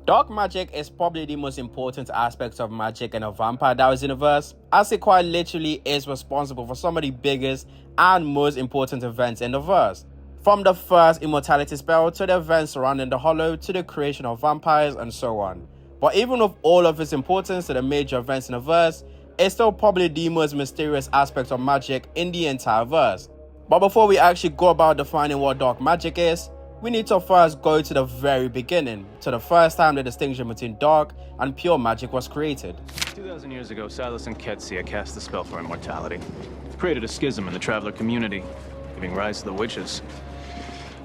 Dark magic is probably the most important aspect of magic in the Vampire Diaries universe, as it quite literally is responsible for some of the biggest and most important events in the verse. From the first immortality spell to the events surrounding the Hollow to the creation of vampires and so on. But even with all of its importance to the major events in the verse, it's still probably the most mysterious aspect of magic in the entire verse. But before we actually go about defining what dark magic is, we need to first go to the very beginning, to the first time the distinction between dark and pure magic was created. 2,000 years ago, Silas and Qetsiyah cast the spell for immortality. It created a schism in the Traveler community, giving rise to the witches.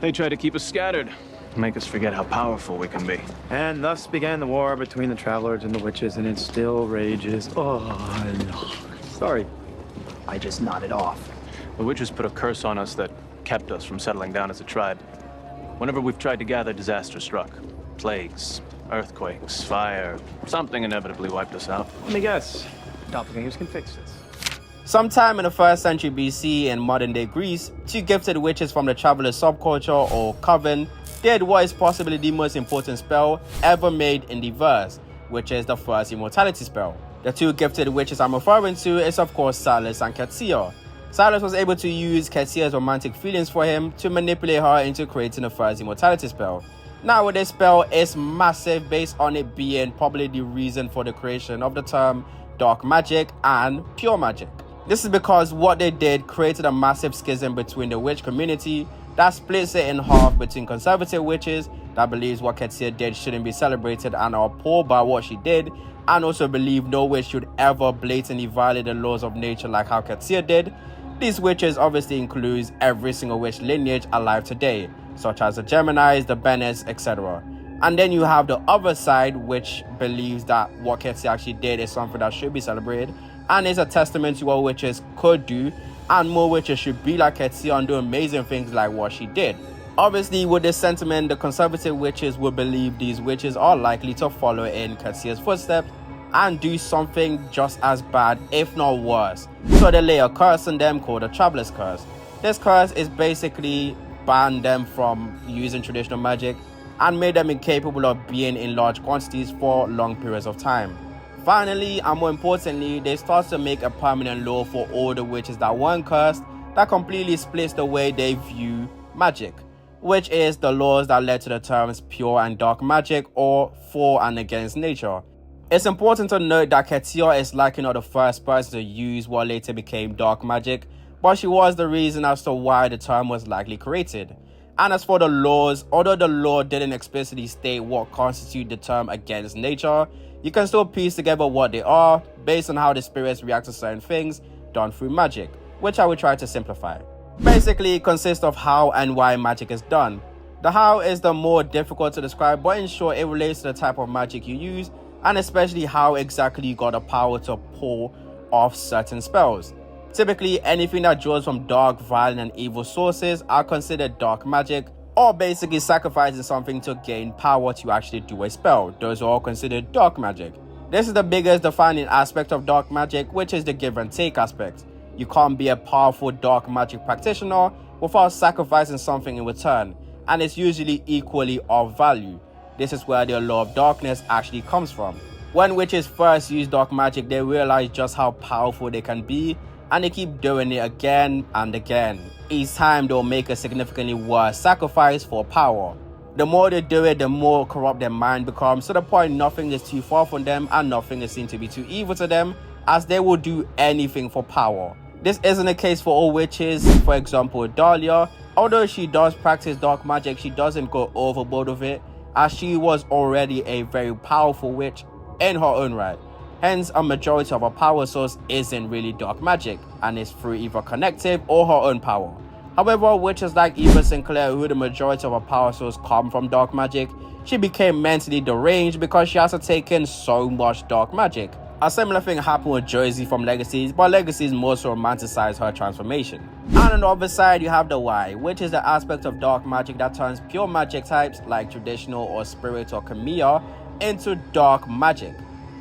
They tried to keep us scattered, make us forget how powerful we can be. And thus began the war between the Travelers and the witches, and it still rages. Sorry. I just nodded off. The witches put a curse on us that kept us from settling down as a tribe. Whenever we've tried to gather, disaster struck. Plagues, earthquakes, fire, something inevitably wiped us out. Let me guess. Doppelgangers can fix this. Sometime in the 1st century BC in modern-day Greece, two gifted witches from the Traveler subculture, or coven, did what is possibly the most important spell ever made in the verse, which is the first immortality spell. The two gifted witches I'm referring to is of course Silas and Qetsiyah. Silas was able to use Qetsiyah's romantic feelings for him to manipulate her into creating the first immortality spell. Now this spell is massive based on it being probably the reason for the creation of the term dark magic and pure magic. This is because what they did created a massive schism between the witch community that splits it in half between conservative witches that believes what Qetsiyah did shouldn't be celebrated and are appalled by what she did, and also believe no witch should ever blatantly violate the laws of nature like how Qetsiyah did. These witches obviously includes every single witch lineage alive today, such as the Geminis, the Bennetts, etc. And then you have the other side, which believes that what Qetsiyah actually did is something that should be celebrated and is a testament to what witches could do, and more witches should be like Qetsiyah and do amazing things like what she did. Obviously, with this sentiment, the conservative witches would believe these witches are likely to follow in Qetsiyah's footsteps and do something just as bad, if not worse. So they lay a curse on them called a Traveler's Curse. This curse is basically banned them from using traditional magic and made them incapable of being in large quantities for long periods of time. Finally, and more importantly, they start to make a permanent law for all the witches that weren't cursed that completely splits the way they view magic, which is the laws that led to the terms pure and dark magic, or for and against nature. It's important to note that Qetsiyah is likely not the first person to use what later became dark magic, but she was the reason as to why the term was likely created. And as for the laws, although the law didn't explicitly state what constitutes the term against nature, you can still piece together what they are based on how the spirits react to certain things done through magic, which I will try to simplify. Basically, it consists of how and why magic is done. The how is the more difficult to describe, but in short, it relates to the type of magic you use, and especially how exactly you got the power to pull off certain spells. Typically, anything that draws from dark, violent, and evil sources are considered dark magic, or basically sacrificing something to gain power to actually do a spell. Those are all considered dark magic. This is the biggest defining aspect of dark magic, which is the give and take aspect. You can't be a powerful dark magic practitioner without sacrificing something in return, and it's usually equally of value. This is where the law of darkness actually comes from. When witches first use dark magic, they realize just how powerful they can be, and they keep doing it again and again. Each time they'll make a significantly worse sacrifice for power. The more they do it, the more corrupt their mind becomes, to the point nothing is too far from them and nothing is seen to be too evil to them, as they will do anything for power. This isn't the case for all witches. For example, Dahlia, although she does practice dark magic, she doesn't go overboard with it, as she was already a very powerful witch in her own right. Hence, a majority of her power source isn't really dark magic, and is through either connective or her own power. However, witches like Eva Sinclair, who the majority of her power source come from dark magic, she became mentally deranged because she has to take in so much dark magic. A similar thing happened with Josie from Legacies, but Legacies more so romanticized her transformation. And on the other side, you have the why, which is the aspect of dark magic that turns pure magic types like traditional or spirit or Qetsiyah into dark magic,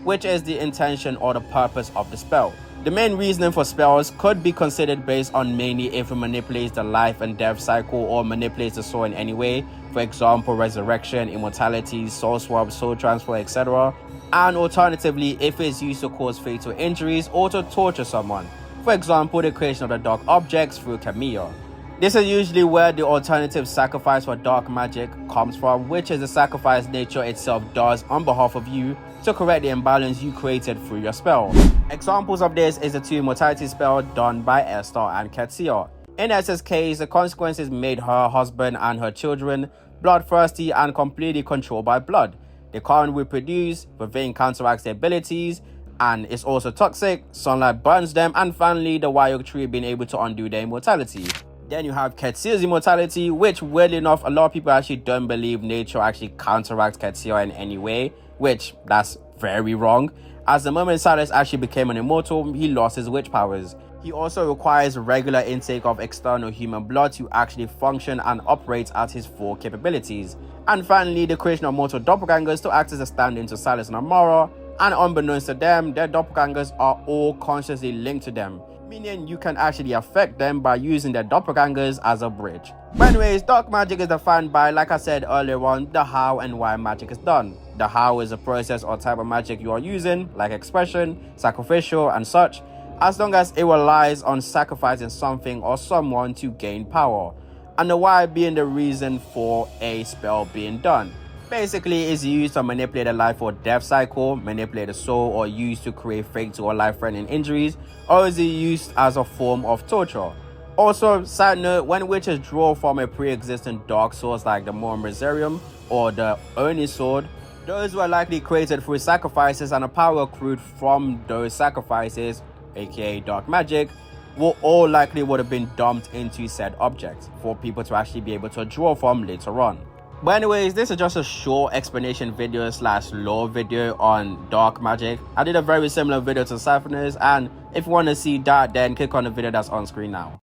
which is the intention or the purpose of the spell. The main reasoning for spells could be considered based on mainly if it manipulates the life and death cycle or manipulates the soul in any way, for example resurrection, immortality, soul swap, soul transfer, etc. And alternatively if it's used to cause fatal injuries or to torture someone, for example the creation of the dark objects through Qetsiyah. This is usually where the alternative sacrifice for dark magic comes from, which is the sacrifice nature itself does on behalf of you to correct the imbalance you created through your spell. Examples of this is the 2 immortality spell done by Esther and Qetsiyah. In Esther's case, the consequences made her husband and her children bloodthirsty and completely controlled by blood. They can't reproduce, the vein counteracts their abilities, and it's also toxic, sunlight burns them, and finally the wild tree being able to undo their immortality. Then you have Qetsiyah's immortality, which weirdly enough, a lot of people actually don't believe nature actually counteracts Qetsiyah in any way, which that's very wrong, as the moment Silas actually became an immortal, he lost his witch powers. He also requires regular intake of external human blood to actually function and operate at his full capabilities. And finally, the creation of mortal doppelgangers to act as a stand-in to Silas and Amara, and unbeknownst to them, their doppelgangers are all consciously linked to them, meaning you can actually affect them by using their doppelgangers as a bridge. But anyways, dark magic is defined by, like I said earlier on, the how and why magic is done. The how is a process or type of magic you are using, like expression, sacrificial, and such, as long as it relies on sacrificing something or someone to gain power. And the why being the reason for a spell being done. Basically, it's used to manipulate the life or death cycle, manipulate the soul, or used to create fatal or life-threatening injuries, or is it used as a form of torture? Also, side note, when witches draw from a pre-existing dark source like the Morum Rosarium or the Oni sword, those were likely created through sacrifices, and the power accrued from those sacrifices, aka dark magic, will all likely would have been dumped into said objects for people to actually be able to draw from later on. But anyways, this is just a short explanation video / lore video on dark magic. I did a very similar video to Siphoners, and if you want to see that, then click on the video that's on screen now.